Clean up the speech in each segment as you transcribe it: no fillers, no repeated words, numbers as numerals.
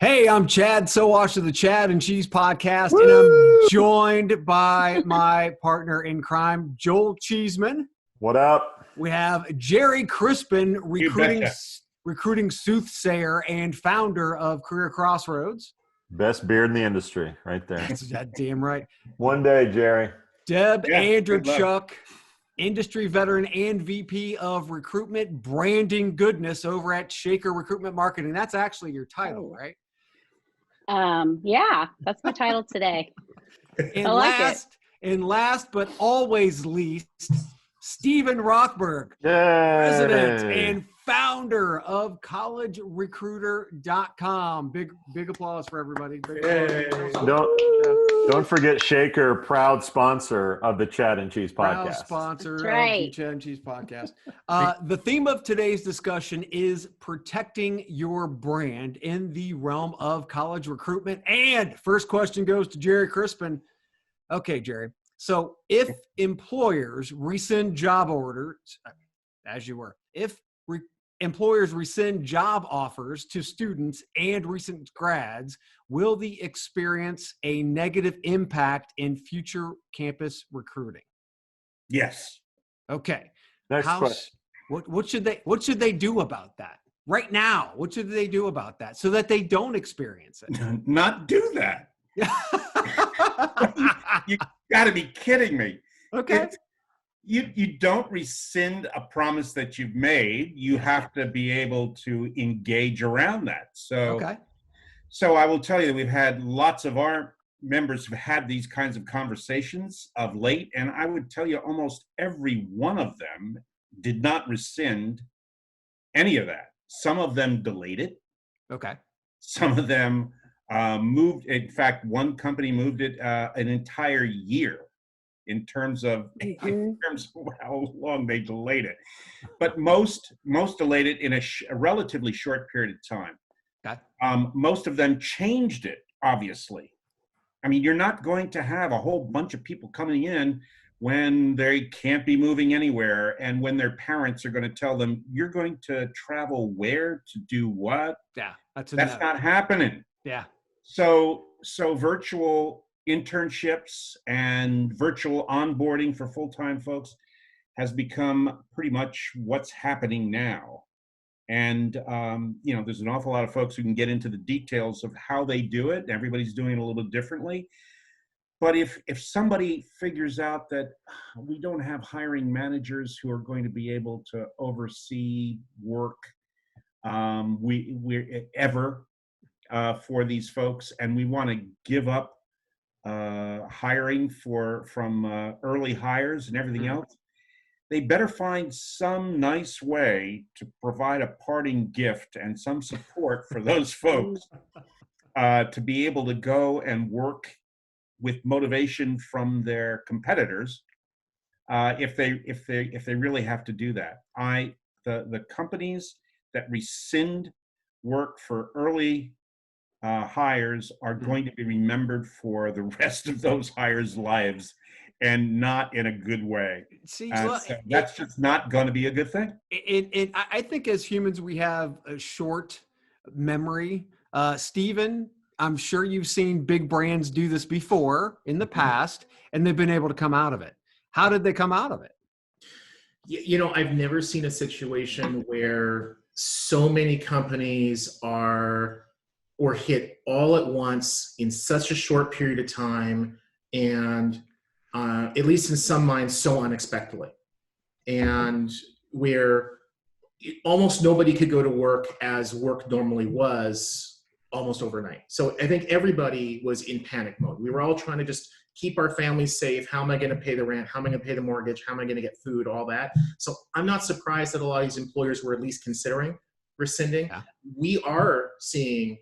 Hey, I'm Chad Sowash of the Chad and Cheese podcast, and I'm joined by my partner in crime, Joel Cheesman. What up? We have Gerry Crispin, recruiting soothsayer and founder of CareerXroads. Best beard in the industry, right there. That's damn right. One day, Gerry. Deb Andrychuk, industry veteran and VP of Recruitment Branding Goodness over at Shaker Recruitment Marketing. That's actually your title, right? Yeah, that's my title today. And last but always least, Stephen Rothberg, president and founder of collegerecruiter.com. Big applause for everybody. Don't forget Shaker, proud sponsor of the Chad and Cheese podcast. Proud sponsor of the Chad and Cheese podcast. The theme of today's discussion is protecting your brand in the realm of college recruitment. And first question goes to Gerry Crispin. Okay, Gerry. So if employers rescind job orders, as you were, if employers rescind job offers to students and recent grads, will they experience a negative impact in future campus recruiting? Yes. Okay. Next question. What should they do about that right now? What should they do about that so that they don't experience it? Not do that. You got to be kidding me. Okay. You don't rescind a promise that you've made. You have to be able to engage around that. So I will tell you that we've had lots of our members have had these kinds of conversations of late, and I would tell you almost every one of them did not rescind any of that. Some of them delayed it. Okay. Some of them moved. In fact, one company moved it an entire year in terms of how long they delayed it. But most delayed it in a relatively short period of time. Okay. Most of them changed it, obviously. I mean, you're not going to have a whole bunch of people coming in when they can't be moving anywhere and when their parents are going to tell them, you're going to travel where to do what? Yeah, that's not happening. Yeah. So virtual internships and virtual onboarding for full-time folks has become pretty much what's happening now. And, there's an awful lot of folks who can get into the details of how they do it. Everybody's doing it a little differently. But if somebody figures out that we don't have hiring managers who are going to be able to oversee work for these folks, and we want to give up hiring from early hires and everything else, they better find some nice way to provide a parting gift and some support for those folks to be able to go and work with motivation from their competitors if they really have to do that. The companies that rescind work for early hires are going to be remembered for the rest of those hires' lives, and not in a good way. That's just not going to be a good thing. I think as humans, we have a short memory. Stephen, I'm sure you've seen big brands do this before in the past, and they've been able to come out of it. How did they come out of it? I've never seen a situation where so many companies are hit all at once in such a short period of time, and at least in some minds, so unexpectedly. And where almost nobody could go to work as work normally was almost overnight. So I think everybody was in panic mode. We were all trying to just keep our families safe. How am I going to pay the rent? How am I going to pay the mortgage? How am I going to get food? All that. So I'm not surprised that a lot of these employers were at least considering rescinding. Yeah. We are seeing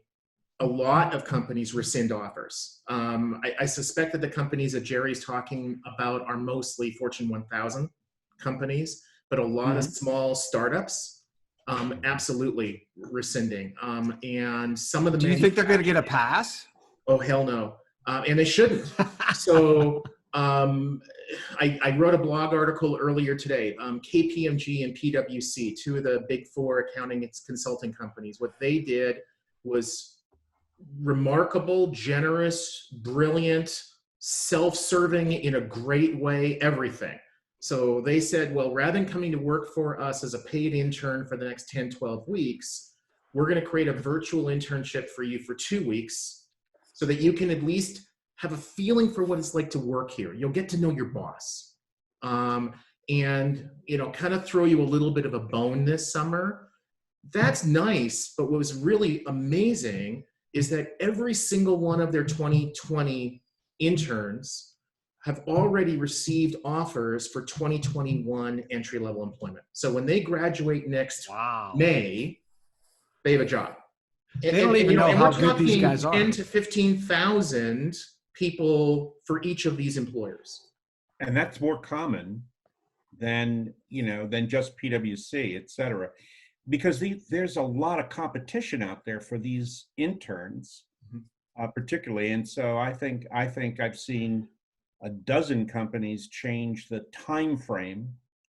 a lot of companies rescind offers. I suspect that the companies that Gerry's talking about are mostly Fortune 1000 companies, but a lot of small startups, absolutely rescinding. And some of the— Do you think they're going to get a pass? Oh, hell no. And they shouldn't. So I wrote a blog article earlier today. KPMG and PwC, two of the big four accounting and consulting companies, what they did was remarkable, generous, brilliant, self-serving in a great way, everything. So they said, well, rather than coming to work for us as a paid intern for the next 10, 12 weeks, we're going to create a virtual internship for you for 2 weeks so that you can at least have a feeling for what it's like to work here. You'll get to know your boss. And, you know, kind of throw you a little bit of a bone this summer. That's nice, but what was really amazing is that every single one of their 2020 interns have already received offers for 2021 entry-level employment. So when they graduate next May, they have a job. They don't even know how good these guys are. 10 to 15,000 people for each of these employers. And that's more common than, you know, than just PwC, et cetera. Because there's a lot of competition out there for these interns, particularly. And so I think I've seen a dozen companies change the time frame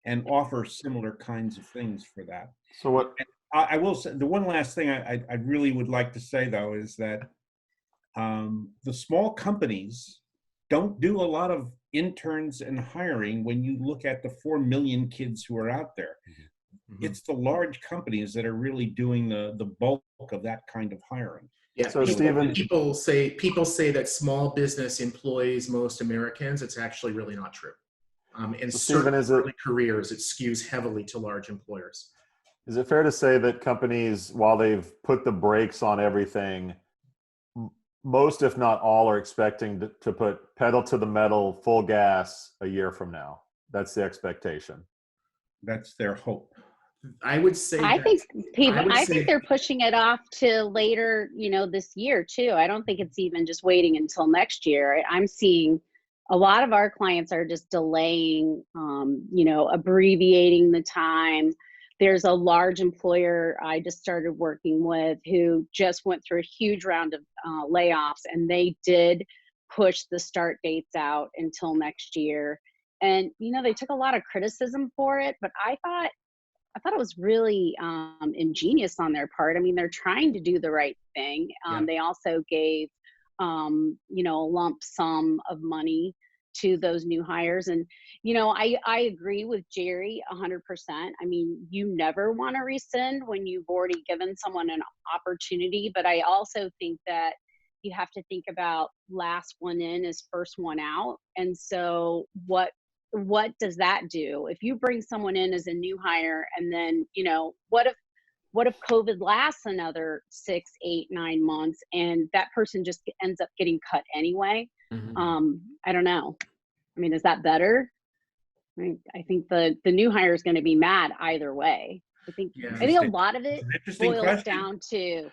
and offer similar kinds of things for that. So what I will say, the one last thing I really would like to say, though, is that the small companies don't do a lot of interns and hiring when you look at the 4 million kids who are out there. It's the large companies that are really doing the bulk of that kind of hiring. Yeah, So Stephen, people say that small business employs most Americans. It's actually really not true. And so certain Stephen, early careers, it skews heavily to large employers. is it fair to say that companies, while they've put the brakes on everything, most, if not all, are expecting to put pedal to the metal, full gas a year from now? That's the expectation. That's their hope. I would say I think they're pushing it off to later, you know, this year too. I don't think it's even just waiting until next year. I'm seeing a lot of our clients are just delaying, you know, abbreviating the time. There's a large employer I just started working with who just went through a huge round of layoffs, and they did push the start dates out until next year. And, you know, they took a lot of criticism for it, but I thought it was really ingenious on their part. I mean, they're trying to do the right thing. They also gave, you know, a lump sum of money to those new hires. And, you know, I agree with Gerry 100%. I mean, you never want to rescind when you've already given someone an opportunity. But I also think that you have to think about last one in is first one out. And so what does that do? If you bring someone in as a new hire, and then, you know, what if COVID lasts another 6, 8, 9 months and that person just ends up getting cut anyway? I don't know. I mean, is that better? I think the new hire is going to be mad either way. I think a lot of it boils down to,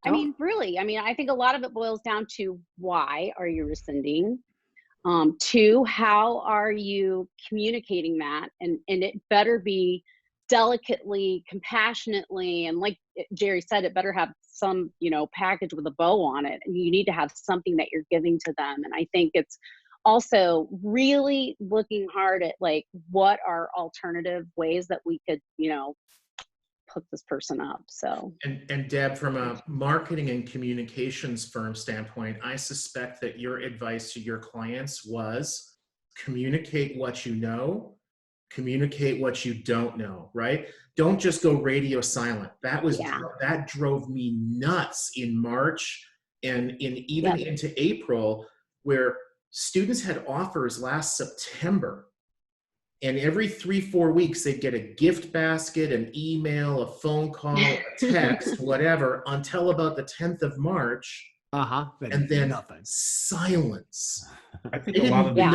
I mean, really, I mean, I think a lot of it boils down to, why are you rescinding? 2, how are you communicating that? And it better be delicately, compassionately, and like Gerry said, it better have some, you know, package with a bow on it. And you need to have something that you're giving to them. And I think it's also really looking hard at, like, what are alternative ways that we could, you know, hook this person up. So and Deb, from a marketing and communications firm standpoint, I suspect that your advice to your clients was communicate what you know, communicate what you don't know, right? Don't just go radio silent. That drove me nuts in March and even into April, where students had offers last September. And every 3-4 weeks, they'd get a gift basket, an email, a phone call, a text, whatever, until about the 10th of March. And then silence. I think a lot of they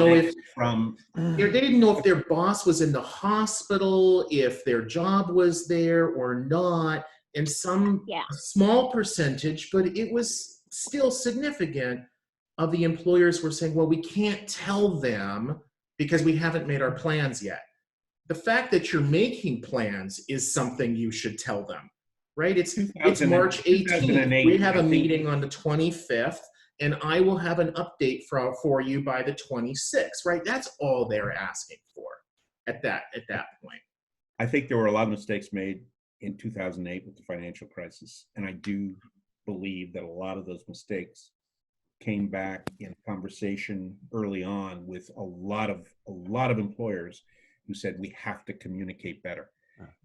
didn't know if their boss was in the hospital, if their job was there or not. And some small percentage, but it was still significant, of the employers were saying, well, we can't tell them because we haven't made our plans yet. The fact that you're making plans is something you should tell them, right? It's March 18th. We have a meeting on the 25th, and I will have an update for you by the 26th, right? That's all they're asking for at that point. I think there were a lot of mistakes made in 2008 with the financial crisis, and I do believe that a lot of those mistakes came back in conversation early on with a lot of employers who said we have to communicate better.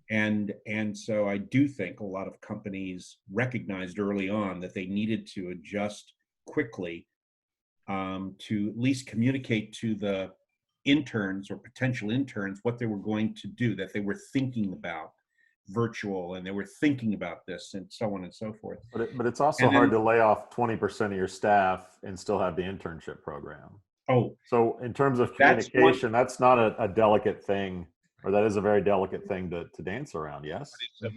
And so I do think a lot of companies recognized early on that they needed to adjust quickly to at least communicate to the interns or potential interns what they were going to do, that they were thinking about virtual and they were thinking about this and so on and so forth. But it's also hard to lay off 20% of your staff and still have the internship program. Oh, so in terms of communication, that's not a delicate thing, or that is a very delicate thing to dance around. Yes.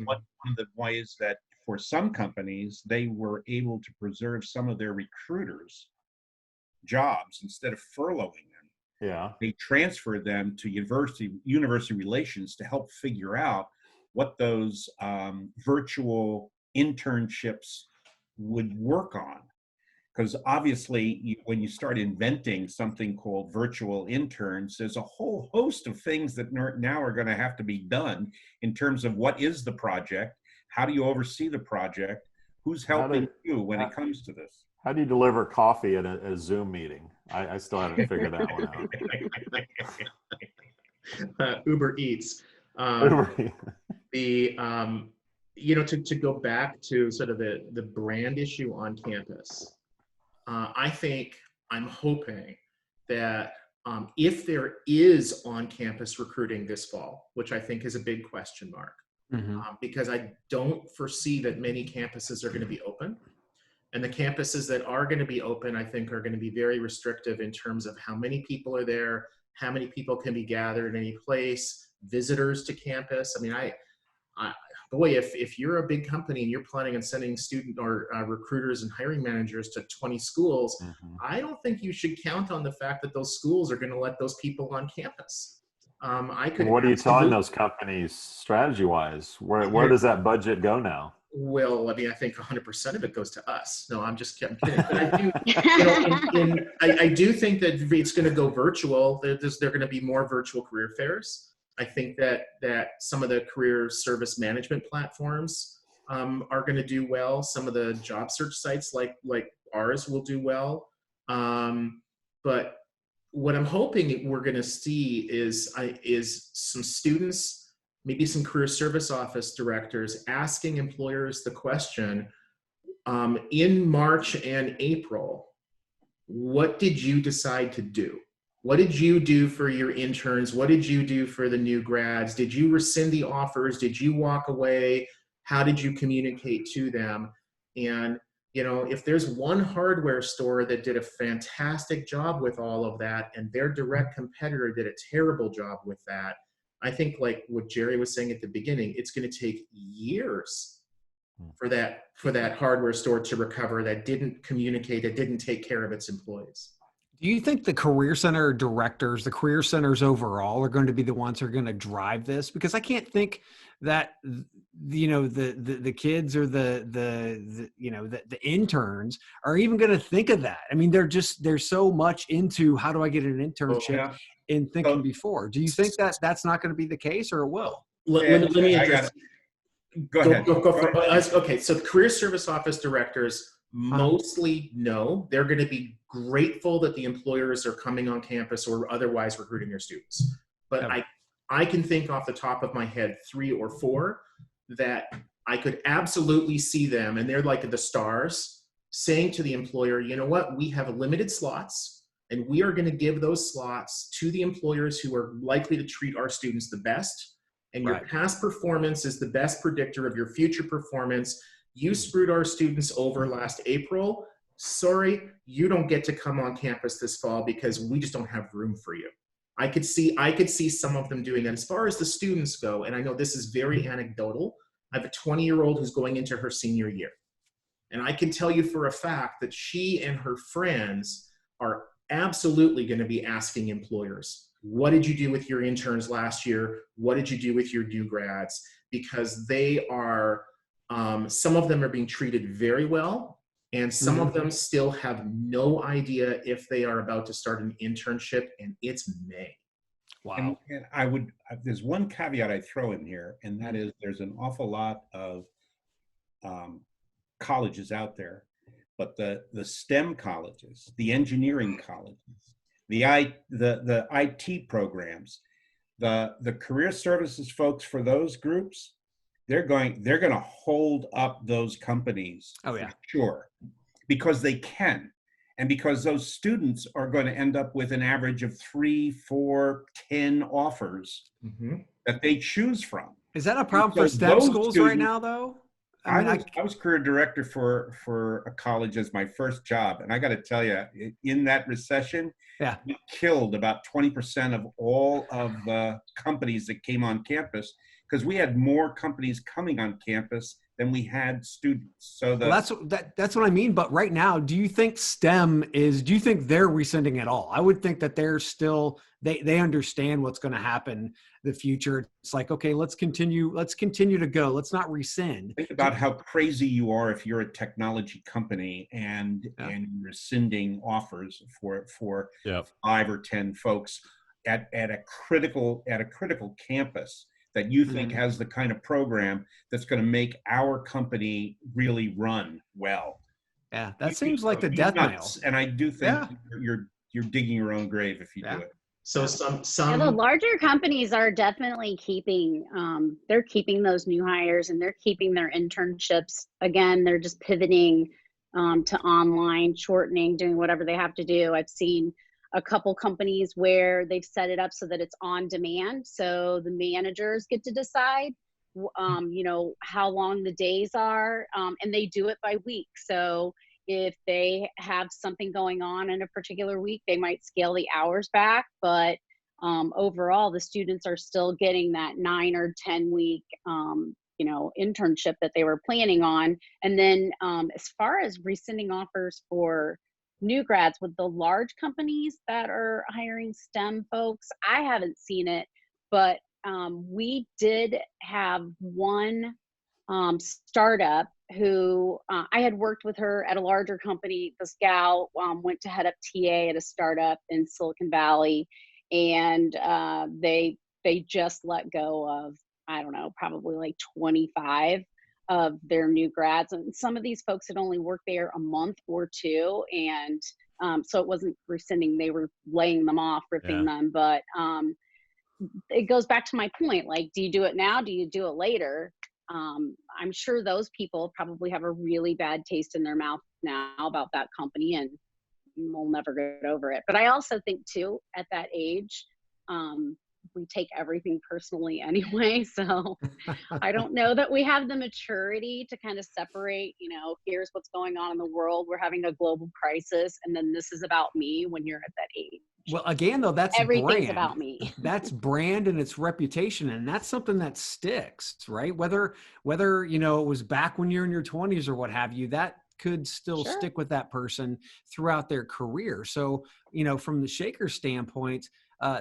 One of the ways that for some companies, they were able to preserve some of their recruiters' jobs instead of furloughing them. Yeah. They transferred them to university relations to help figure out what those virtual internships would work on. Because obviously, when you start inventing something called virtual interns, there's a whole host of things that now are going to have to be done in terms of what is the project, how do you oversee the project, who's helping you when it comes to this. How do you deliver coffee at a Zoom meeting? I still haven't figured that one out. Uber Eats. To go back to sort of the brand issue on campus, I'm hoping that if there is on-campus recruiting this fall, which I think is a big question mark, because I don't foresee that many campuses are going to be open. And the campuses that are going to be open, I think, are going to be very restrictive in terms of how many people are there, how many people can be gathered in any place, visitors to campus. I mean, boy, if you're a big company and you're planning on sending student or recruiters and hiring managers to 20 schools, I don't think you should count on the fact that those schools are going to let those people on campus. What are you telling those companies strategy-wise? Where does that budget go now? Well, I mean, I think 100% of it goes to us. No, I'm kidding. But I do think that it's going to go virtual. There are going to be more virtual career fairs. I think that some of the career service management platforms are going to do well. Some of the job search sites like ours will do well. But what I'm hoping we're going to see is some students, maybe some career service office directors, asking employers the question, in March and April, what did you decide to do? What did you do for your interns? What did you do for the new grads? Did you rescind the offers? Did you walk away? How did you communicate to them? And if there's one hardware store that did a fantastic job with all of that, and their direct competitor did a terrible job with that, I think, like what Gerry was saying at the beginning, it's going to take years for that hardware store to recover that didn't communicate, that didn't take care of its employees. Do you think the career center directors, the career centers overall, are going to be the ones who are going to drive this? Because I can't think that the kids or the interns are even going to think of that. I mean, they're so much into how do I get an internship in thinking before. Do you think that that's not going to be the case, or it will? Let me address. Go ahead. Okay, so the career service office directors mostly no. They're going to be grateful that the employers are coming on campus or otherwise recruiting their students. But I can think off the top of my head 3 or 4 that I could absolutely see them, and they're like the stars, saying to the employer, you know what, we have limited slots, and we are going to give those slots to the employers who are likely to treat our students the best. And your past performance is the best predictor of your future performance. You screwed our students over last April. Sorry, you don't get to come on campus this fall because we just don't have room for you. I could see some of them doing that. As far as the students go, and I know this is very anecdotal, I have a 20-year-old who's going into her senior year. And I can tell you for a fact that she and her friends are absolutely going to be asking employers, what did you do with your interns last year? What did you do with your new grads? Because they are, some of them are being treated very well, and some of them still have no idea if they are about to start an internship, and it's May. Wow. And there's one caveat I throw in here, and that is there's an awful lot of colleges out there, but the STEM colleges, the engineering colleges, the IT programs, the career services folks for those groups, they're going to hold up those companies for sure, because they can, and because those students are going to end up with an average of 3, 4, 10 offers that they choose from. Is that a problem for STEM schools right now, though? I was career director for a college as my first job, and I got to tell you, in that recession, we killed about 20% of all of the companies that came on campus, because we had more companies coming on campus than we had students. So that's what I mean. But right now, do you think do you think they're rescinding at all? I would think that they're still, they understand what's going to happen the future. It's like, okay, let's continue to go. Let's not rescind. Think about how crazy you are if you're a technology company and rescinding offers for 5 or 10 folks at a critical campus that you think has the kind of program that's going to make our company really run well. Yeah, that seems like the death knell. And I do think you're digging your own grave if you do it. So the larger companies are definitely keeping they're keeping those new hires, and they're keeping their internships. Again, they're just pivoting to online, shortening, doing whatever they have to do. I've seen a couple companies where they've set it up so that it's on demand, so the managers get to decide how long the days are, and they do it by week. So if they have something going on in a particular week, they might scale the hours back, but overall the students are still getting that 9 or 10 week internship that they were planning on. And then as far as rescinding offers for new grads with the large companies that are hiring STEM folks, I haven't seen it, but we did have one startup who I had worked with her at a larger company. This gal went to head up TA at a startup in Silicon Valley, and they just let go of, I don't know, probably like 25 of their new grads, and some of these folks had only worked there a month or two, and so it wasn't rescinding, they were laying them off, ripping them. But it goes back to my point, like, do you do it now, do you do it later? I'm sure those people probably have a really bad taste in their mouth now about that company, and we'll never get over it. But I also think too, at that age, we take everything personally anyway. So I don't know that we have the maturity to kind of separate, here's what's going on in the world. We're having a global crisis, and then this is about me when you're at that age. Well, again, though, that's everything's brand. About me. That's brand and its reputation, and that's something that sticks, right? Whether it was back when you're in your 20s or what have you, that could still stick with that person throughout their career. So, from the Shaker standpoint,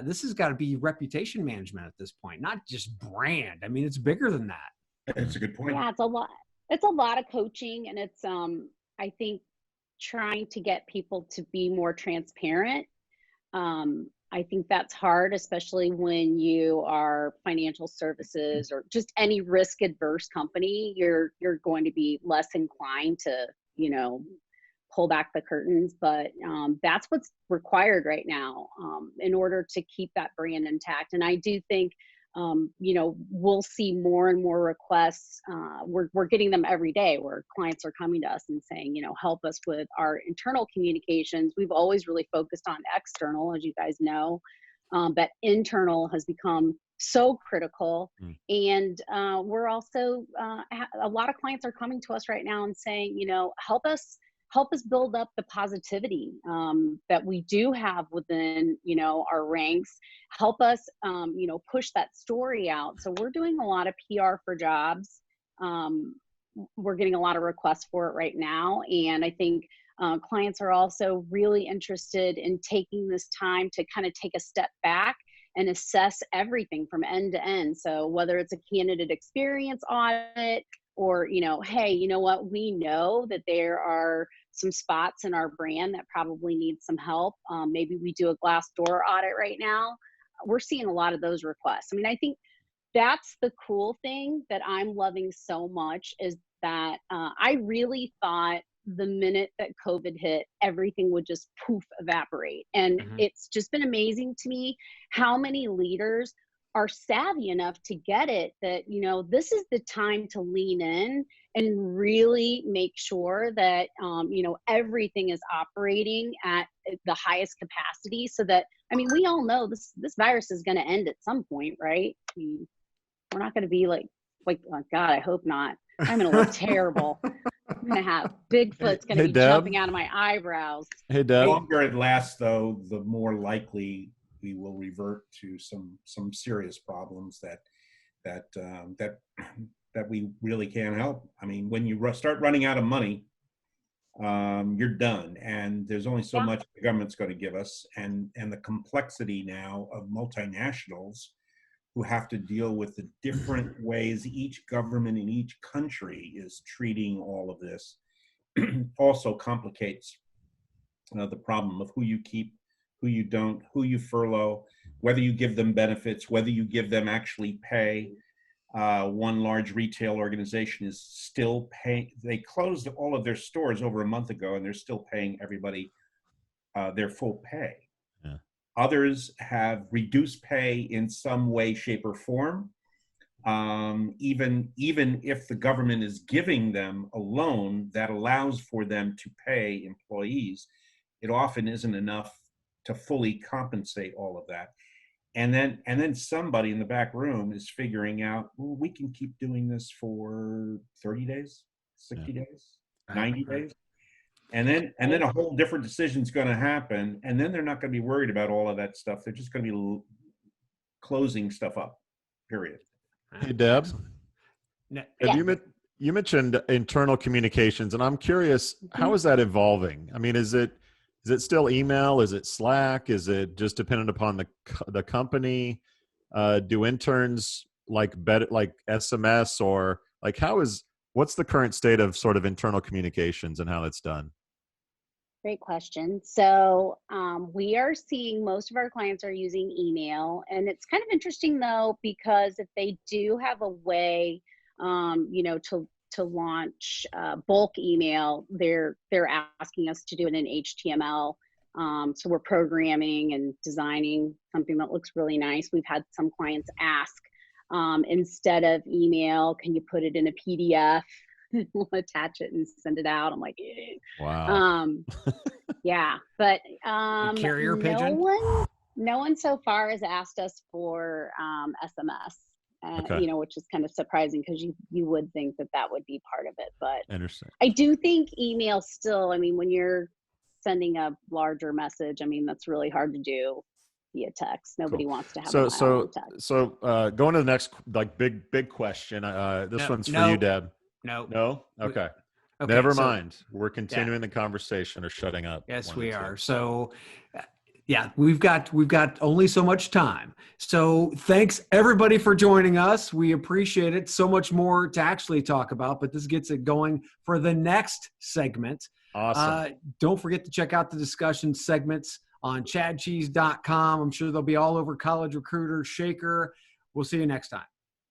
this has got to be reputation management at this point, not just brand. I mean, it's bigger than that. That's a good point. Yeah, it's a lot. It's a lot of coaching, and it's I think trying to get people to be more transparent. I think that's hard, especially when you are financial services or just any risk adverse company. You're going to be less inclined to, pull back the curtains, but that's what's required right now in order to keep that brand intact. And I do think, we'll see more and more requests. We're getting them every day where clients are coming to us and saying, help us with our internal communications. We've always really focused on external, as you guys know, but internal has become so critical. And we're also, a lot of clients are coming to us right now and saying, help us build up the positivity that we do have within, our ranks. Help us, push that story out. So we're doing a lot of PR for jobs. We're getting a lot of requests for it right now. And I think clients are also really interested in taking this time to kind of take a step back and assess everything from end to end. So whether it's a candidate experience audit, or, hey, you know what, we know that there are some spots in our brand that probably need some help. Maybe we do a Glassdoor audit right now. We're seeing a lot of those requests. I mean, I think that's the cool thing that I'm loving so much, is that I really thought the minute that COVID hit, everything would just poof evaporate. And it's just been amazing to me how many leaders are savvy enough to get it that, you know, this is the time to lean in and really make sure that, you know, everything is operating at the highest capacity so that, I mean, we all know this virus is going to end at some point, right? I mean, we're not going to be like, oh God, I hope not. I'm going to look terrible. I'm going to have Bigfoot's going to be jumping out of my eyebrows. Hey, Deb. The longer it lasts, though, the more likely we will revert to some serious problems that we really can't help. I mean, when you start running out of money, you're done, and there's only so much the government's going to give us, and the complexity now of multinationals who have to deal with the different ways each government in each country is treating all of this also complicates the problem of who you keep, who you don't, who you furlough, whether you give them benefits, whether you give them actually pay. One large retail organization is still paying. They closed all of their stores over a month ago, and they're still paying everybody their full pay. Yeah. Others have reduced pay in some way, shape, or form. Even if the government is giving them a loan that allows for them to pay employees, it often isn't enough to fully compensate all of that. And then somebody in the back room is figuring out, well, we can keep doing this for 30 days, 60 days, 90 days. And then a whole different decision is going to happen. And then they're not going to be worried about all of that stuff. They're just going to be closing stuff up, period. Hey, Deb, you mentioned internal communications, and I'm curious, how is that evolving? I mean, is it still email? Is it Slack? Is it just dependent upon the company? Do interns like SMS, or like what's the current state of sort of internal communications and how it's done? Great question. So we are seeing most of our clients are using email, and it's kind of interesting though, because if they do have a way, you know, to launch bulk email, they're asking us to do it in HTML. So we're programming and designing something that looks really nice. We've had some clients ask, instead of email, can you put it in a PDF? We'll attach it and send it out. I'm like, eh. Wow. Yeah, but carrier pigeon? No one so far has asked us for SMS. Okay. You know, which is kind of surprising because you would think that would be part of it, but Interesting. I do think email still. I mean, when you're sending a larger message, I mean, that's really hard to do via text. Nobody wants to have a long text. So going to the next big question. This one's for you, Deb. No. Okay. Never mind. We're continuing the conversation or shutting up. Yes, we are. So, yeah, we've got only so much time. So thanks everybody for joining us. We appreciate it. So much more to actually talk about, but this gets it going for the next segment. Awesome. Don't forget to check out the discussion segments on chadcheese.com. I'm sure they'll be all over College Recruiter, Shaker. We'll see you next time.